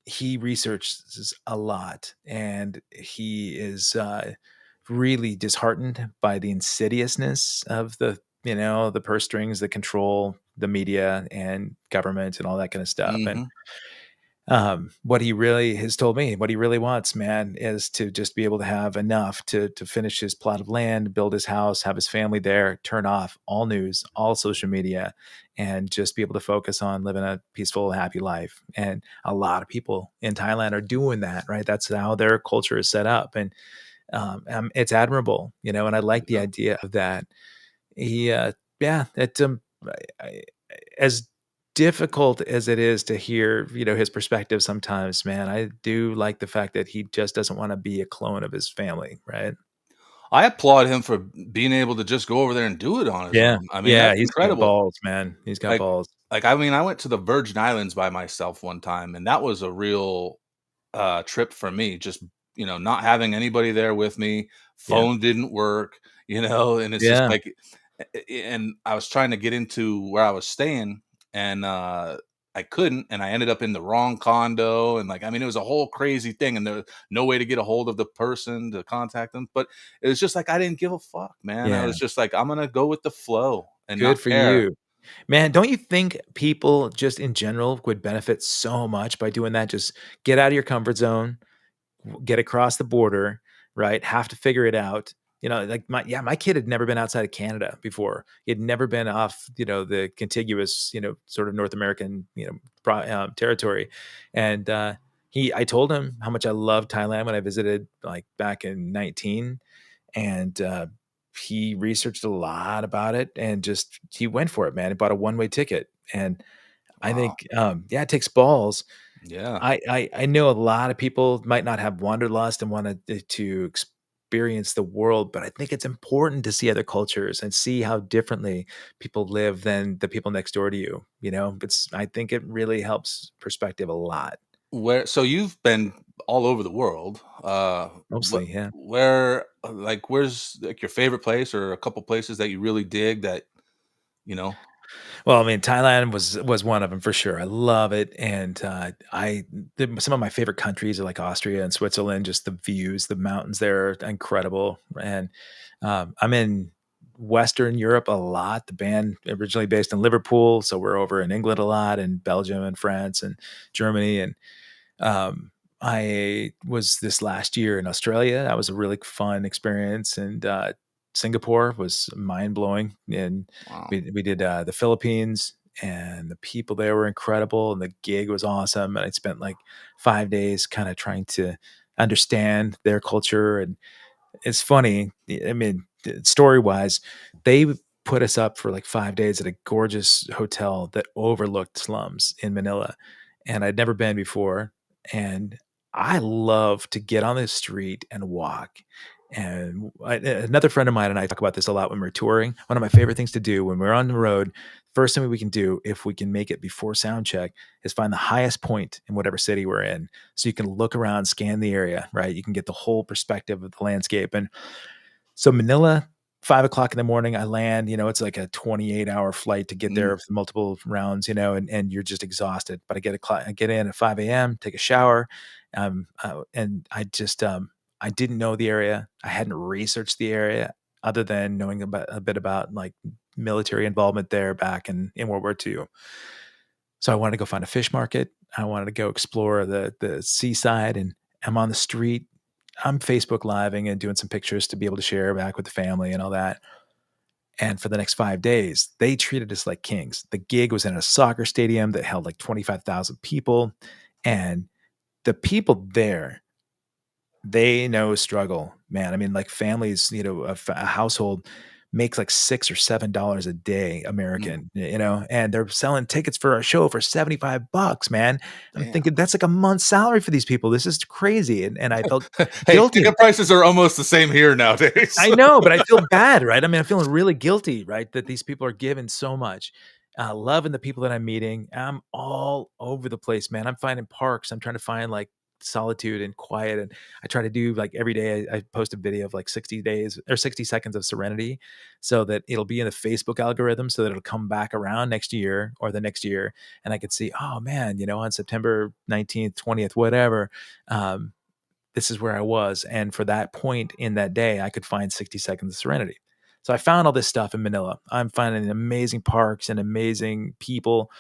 he researches a lot, and he is really disheartened by the insidiousness of the purse strings that control the media and government and all that kind of stuff. And Hmm. what he really has told me, what he really wants, man, is to just be able to have enough to finish his plot of land, build his house, have his family there, turn off all news, all social media, and just be able to focus on living a peaceful, happy life. And a lot of people in Thailand are doing that, right? That's how their culture is set up, and it's admirable, And I like the Yeah. idea of that. He, yeah, I as difficult as it is to hear, his perspective sometimes, man, I do like the fact that he just doesn't wanna be a clone of his family, right? I applaud him for being able to just go over there and do it on his Yeah. own. I mean, Yeah, that's he's got incredible. balls, man. He's got Like balls. I mean, I went to the Virgin Islands by myself one time, and that was a real trip for me. Just not having anybody there with me. Yeah. Phone didn't work, and it's just Yeah. like, and I was trying to get into where I was staying, and I couldn't, and I ended up in the wrong condo, and like, I mean, it was a whole crazy thing, and there was no way to get a hold of the person to contact them. But it was just like I didn't give a fuck, man. I Yeah. was just like, I'm gonna go with the flow and not Good for care. you. Man, don't you think people just in general would benefit so much by doing that? Just get out of your comfort zone, get across the border, right? Have to figure it out. Like my kid had never been outside of Canada before. He had never been off, the contiguous, sort of North American, territory. And I told him how much I loved Thailand when I visited, like back in 19, and he researched a lot about it and just he went for it, man. He bought a one-way ticket, and I Wow. think, yeah, it takes balls. Yeah. I know a lot of people might not have wanderlust and wanted to experience the world, but I think it's important to see other cultures and see how differently people live than the people next door to you, I think it really helps perspective a lot. So you've been all over the world. Mostly, yeah. Where's like your favorite place or a couple places that you really dig that, you know? Well, I mean, Thailand was one of them for sure. I love it, and, some of my favorite countries are like Austria and Switzerland, just the views, the mountains there are incredible, and, I'm in Western Europe a lot. The band originally based in Liverpool, so we're over in England a lot, and Belgium and France and Germany, and I was this last year in Australia. That was a really fun experience, and Singapore was mind blowing. And Wow. we did the Philippines, and the people there were incredible, and the gig was awesome. And I spent like 5 days kind of trying to understand their culture. And it's funny. I mean, story wise, they put us up for like 5 days at a gorgeous hotel that overlooked slums in Manila, and I'd never been before. And I love to get on the street and walk. And another friend of mine and I talk about this a lot when we're touring. One of my favorite things to do when we're on the road, first thing we can do if we can make it before sound check is find the highest point in whatever city we're in. So you can look around, scan the area, right? You can get the whole perspective of the landscape. And so Manila, 5 o'clock in the morning, I land. It's like a 28-hour flight to get there Mm, with multiple rounds. And you're just exhausted. But I get in at 5 a.m., take a shower, and I didn't know the area. I hadn't researched the area other than knowing about a bit about like military involvement there back in World War II. So I wanted to go find a fish market. I wanted to go explore the seaside, and I'm on the street. I'm Facebook living and doing some pictures to be able to share back with the family and all that. And for the next 5 days, they treated us like kings. The gig was in a soccer stadium that held like 25,000 people. And the people there, they know struggle, man. I mean, like families, a household makes like $6 or $7 a day mm, American, and they're selling tickets for a show for $75, man. I'm damn. thinking that's like a month's salary for these people. This is crazy. And I felt Hey, guilty. ticket prices are almost the same here nowadays. I know, but I feel bad, right? I mean, I'm feeling really guilty, right? That these people are giving so much. Loving the people that I'm meeting. I'm all over the place, man. I'm finding parks. I'm trying to find like solitude and quiet. And I try to do like every day, I post a video of like 60 days or 60 seconds of serenity so that it'll be in the Facebook algorithm so that it'll come back around next year or the next year. And I could see, oh man, on September 19th, 20th, whatever. Um, this is where I was. And for that point in that day, I could find 60 seconds of serenity. So I found all this stuff in Manila. I'm finding amazing parks and amazing people.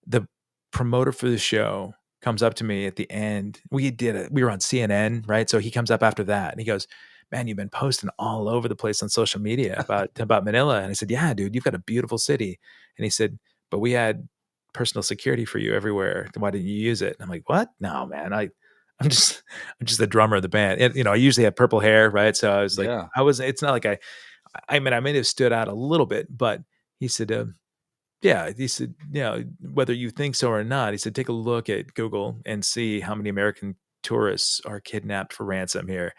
The promoter for the show comes up to me at the end. We were on CNN, right? So he comes up after that and he goes, "Man, you've been posting all over the place on social media about Manila." And I said, "Yeah, dude, you've got a beautiful city." And he said, "But we had personal security for you everywhere. Why didn't you use it?" And I'm like, "What? No, man. I'm just I'm just the drummer of the band." And I usually have purple hair, right? So I was like, Yeah, it's not like I mean, I may have stood out a little bit, but he said, yeah, he said, whether you think so or not, he said, take a look at Google and see how many American tourists are kidnapped for ransom here.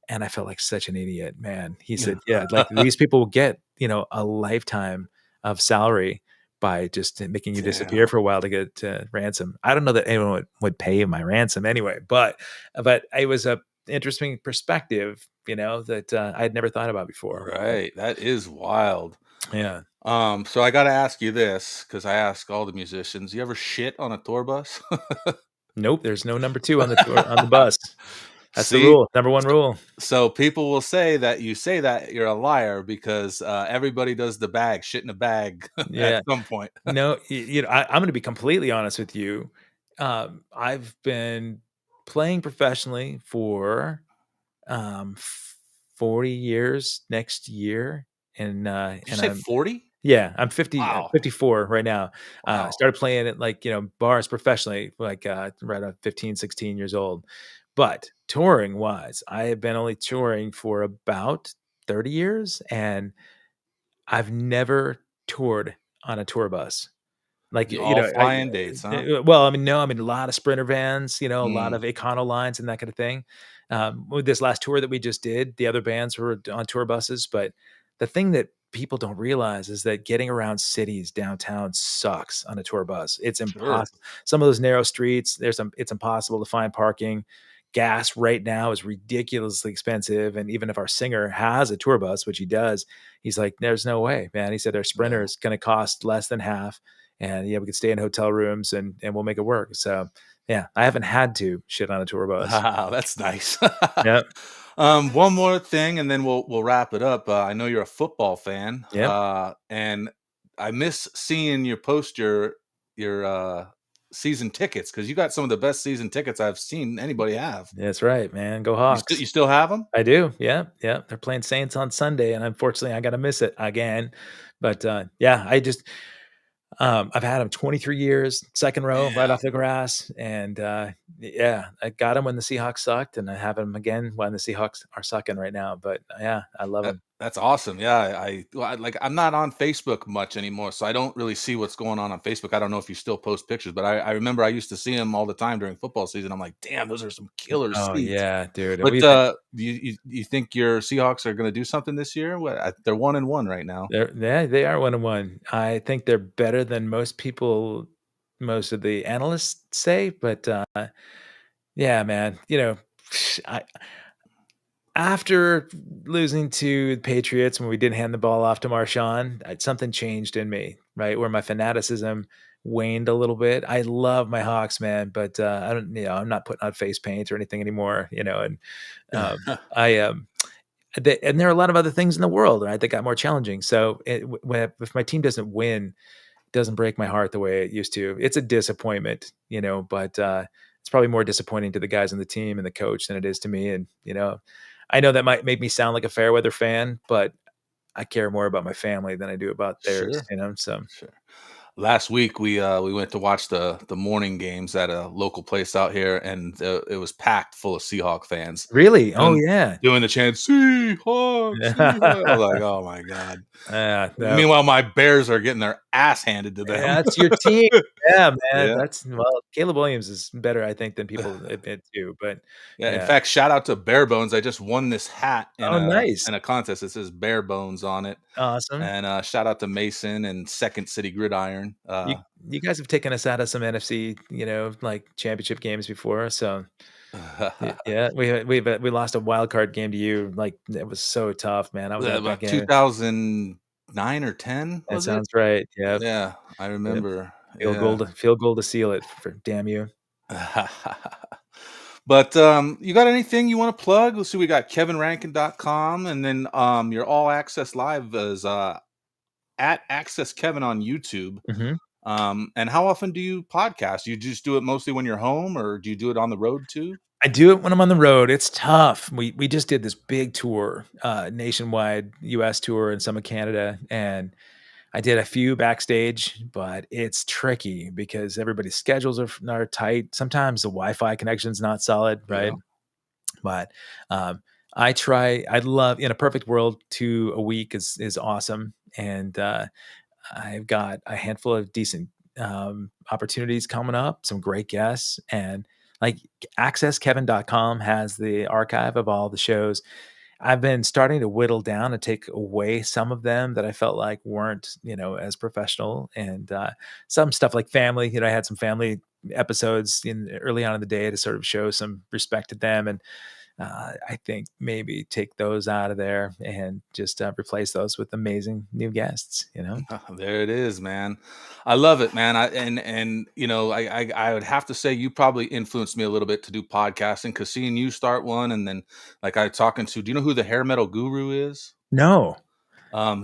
And I felt like such an idiot, man. He yeah. said, yeah, like these people will get, a lifetime of salary by just making you disappear Damn. for a while to get ransom. I don't know that anyone would pay my ransom anyway, but it was a interesting perspective, that I had never thought about before. Right. That is wild. Yeah. So I got to ask you this because I ask all the musicians: you ever shit on a tour bus? Nope. There's no number two on the tour on the bus. That's the See, rule. Number one rule. so people will say that you say that you're a liar because everybody does the bag, shit in a bag at Yeah. some point. No, I'm going to be completely honest with you. I've been playing professionally for 40 years next year, Did you and say I'm 40? yeah, I'm 50, Wow. 54 right now. Wow. Started playing at like bars professionally, like right at 15, 16 years old. But touring wise, I have been only touring for about 30 years, and I've never toured on a tour bus. Like, All flying dates, huh? well, I mean, no, I mean, a lot of Sprinter vans, a lot Mm, of Econo lines and that kind of thing. With this last tour that we just did, the other bands were on tour buses, but the thing that people don't realize is that getting around cities downtown sucks on a tour bus. It's sure. impossible. Some of those narrow streets, it's impossible to find parking. Gas right now is ridiculously expensive, and even if our singer has a tour bus, which he does, he's like, "There's no way, man." He said, "Our Sprinter Yeah. is going to cost less than half." And yeah, we could stay in hotel rooms and we'll make it work. So yeah, I haven't had to shit on a tour bus. Wow, that's nice. Yep. One more thing, and then we'll wrap it up. I know you're a football fan, Yep. and I miss seeing you post your season tickets because you got some of the best season tickets I've seen anybody have. That's right, man. Go You still Hawks. you still have them? I do. Yeah. Yeah. They're playing Saints on Sunday. And unfortunately I got to miss it again. But yeah, I've had them 23 years, second row, right Yeah. off the grass. And yeah, I got them when the Seahawks sucked, and I have them again when the Seahawks are sucking right now. But yeah, I love them. That's awesome. Yeah, like I'm not on Facebook much anymore, so I don't really see what's going on Facebook. I don't know if you still post pictures, but I remember I used to see him all the time during football season. I'm like, damn, those are some killer Oh, seats. yeah, dude, and But we've been do you think your Seahawks are going to do something this year? They're 1-1 right now. they are 1 and 1. I think they're better than most of the analysts say, but, yeah, man, I after losing to the Patriots when we didn't hand the ball off to Marshawn, something changed in me, right, where my fanaticism waned a little bit. I love my Hawks, man, but, I don't I'm not putting on face paint or anything anymore, and, I, and there are a lot of other things in the world, right, that got more challenging, so, if my team doesn't win, it doesn't break my heart the way it used to. It's a disappointment, but, it's probably more disappointing to the guys on the team and the coach than it is to me, and, I know that might make me sound like a fair weather fan, but I care more about my family than I do about theirs, Sure, so sure. Last week we went to watch the morning games at a local place out here, and it was packed full of Seahawk fans Really? Oh, doing yeah. doing the chant Seahawk, Seahawk. I was like, oh my god. No. Meanwhile, my Bears are getting their ass handed to them. That's your team. Yeah, man, Yeah. Caleb Williams is better, I think, than people admit to, but Yeah, in yeah. fact, shout out to Bare Bones. I just won this hat Oh, nice. in a contest. It says Bare Bones on it. Awesome. And shout out to Mason and Second City Gridiron. You you guys have taken us out of some NFC, like, championship games before, so yeah, we lost a wild card game to you, like, it was so tough, man. I was at that About game. 2009 or 10, That was it? sounds right. Yep, Yeah, I yep. remember. Field Yeah. goal to field goal to seal it for damn you. But you got anything you want to plug? Let's see, we got kevinrankin.com, and then your all access live is at access kevin on YouTube. Mhm. And how often do you podcast? You just do it mostly when you're home, or do you do it on the road too? I do it when I'm on the road. It's tough. We just did this big tour, nationwide US tour and some of Canada, and I did a few backstage, but it's tricky because everybody's schedules are tight. Sometimes the Wi-Fi connection's not solid, right? Yeah. But, um, I love in a perfect world, 2 a week is awesome, and, I've got a handful of decent, opportunities coming up, some great guests, and, like, accesskevin.com has the archive of all the shows. I've been starting to whittle down and take away some of them that I felt like weren't, as professional, and, some stuff like family, I had some family episodes in early on in the day to sort of show some respect to them, and, I think maybe take those out of there and just, replace those with amazing new guests. There it is, man. I love it, man. And I would have to say you probably influenced me a little bit to do podcasting, because seeing you start one, and then like I talking to, do you know who the hair metal guru is? No.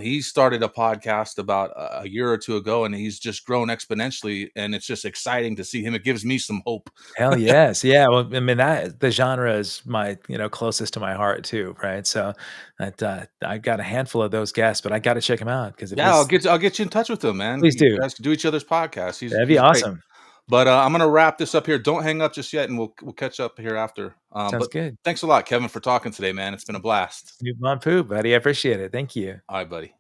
He started a podcast about a year or two ago, and he's just grown exponentially, and it's just exciting to see him. It gives me some hope. Hell yes. Yeah, well, I mean, the genre is my, closest to my heart too, right? So, I got a handful of those guests, but I gotta check check them out because if Yeah, his I'll get you in touch with him, man. please You do. guys can do each other's podcasts. That'd be He's great. awesome. But I'm gonna wrap this up here. Don't hang up just yet, and we'll catch up here after. Sounds But good. thanks a lot, Kevin, for talking today, man. It's been a blast. Snoop on poop, buddy. I appreciate it. Thank you. All right, buddy.